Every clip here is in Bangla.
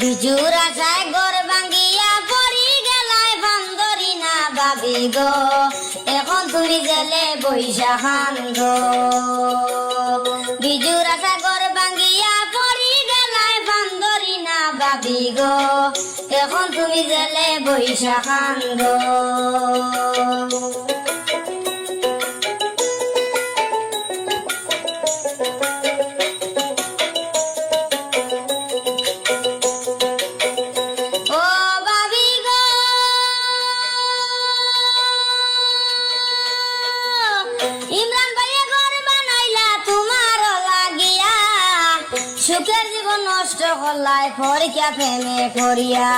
বিজুর আশায় ঘর ভাঙ্গিয়া পড়ি গেলায় বান্দরি না ভাবি গো, এখন তুমি জেলে বৈশা খান গো। বিজুর আশা ঘর ভাঙ্গিয়া পড়ি গেলায় বান্দরি না ভাবি গো, এখন তুমি জেলে বৈশা খান গো। ইমরান ভাইয়া ঘর বানাইলা তোমার লাগিয়া, সুখের জীবন নষ্ট করলাই পরীক্ষা প্রেমে করিয়া।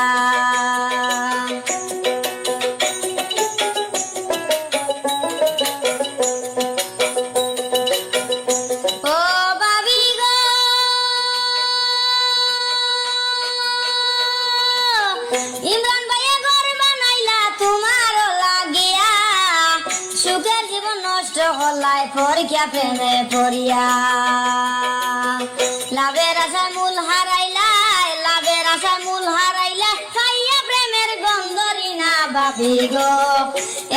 ও ভাবি গো, ইমরান ভাইয়া ঘর বানাইলা তোমার লাগিয়া, সুখের জীবন নষ্ট করলাই পরীক্ষা প্রেমে পড়িয়া। লাভের আশায় মূল হারাইলাই, লাভের আশায় মূল হারাইলাই, খাইয়া প্রেমের গন্ধরি না ভাবি গো,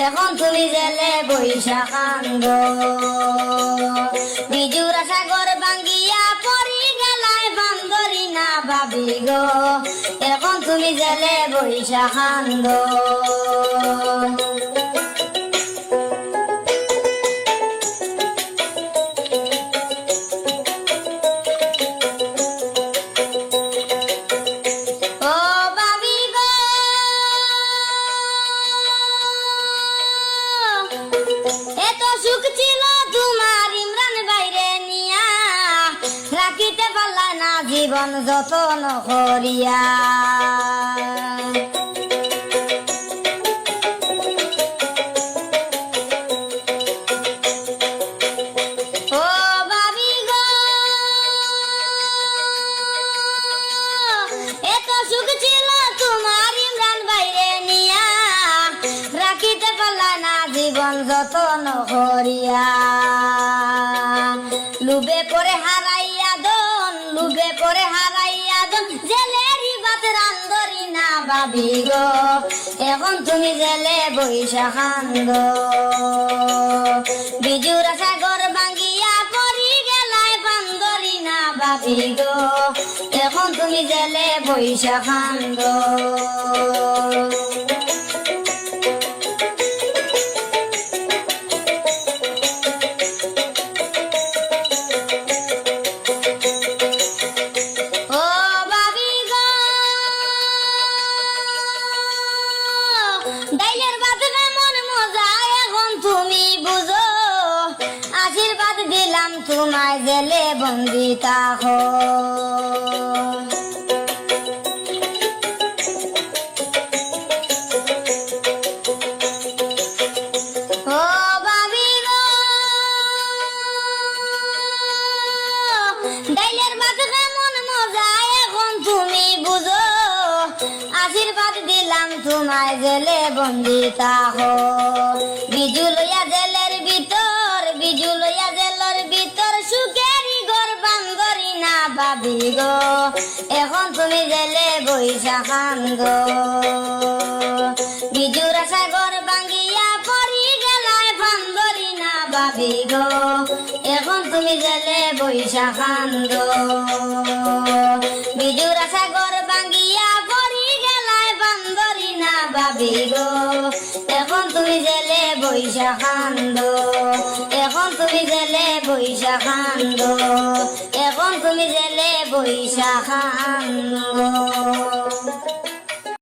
এখন তুমি জেলে বৈশা খান গো। বিজুর আশা ঘর ভাঙ্গিয়া পড়ি গেলাই বান্দরি না ভাবি গো, এখন তুমি জেলে বৈশা খান গো। এত সুখ ছিল তোমার ইমরান বাইরে নিয়া, রাখিতে পারলা না জীবন যতন করিয়া। ও ভাবি গো, এত সুখ ছিল তোমার ইমরান বাইরে নিয়া, রাখিতে পারলা না জীবন যতন করিয়া। লুবে পরে হারাইয়া দন, লুবে পরে হারাইয়া দন, জেলেরই বাত রান্ধরি না ভাবি গো, এখন তুমি জেলে বৈশা খান গো। বিজুর আশা ঘর ভাঙ্গিয়া পড়ি গেলায় বান্দরি না ভাবি গো, এখন তুমি জেলে বৈশা খান গো। ডাইলের ভাত কেমন মজা এখন তুমি বুঝো, আশীর্বাদ দিলাম তোমায় জেলে বন্দি থাকো। ও ভাবি গো, ডাইলের ভাত কেমন মজা এখন তুমি বুঝো, আশীর্বাদ দিলাম তোমায় জেলে বন্দি থাকো। বিজু লইয়া জেলের ভিতর, বিজু লইয়া জেলের ভিতর, সুখেরই ঘর বান্দরি না ভাবি গো, এখন তুমি জেলে বৈশা খান গো। বিজুর আশা ঘর ভাঙ্গিয়া পড়ি গেলায় বান্দরি না ভাবি গো, এখন তুমি জেলে বৈশা খান গো। বিজুর আশা ঘর ভাঙ্গিয়া পড়ি গেলায় বান্দরি না ভাবি গো, এখন তুমি জেলে বৈশা খান গো, এখন তুমি জেলে বৈশা খান গো, এখন তুমি জেলে বৈশা খান গো।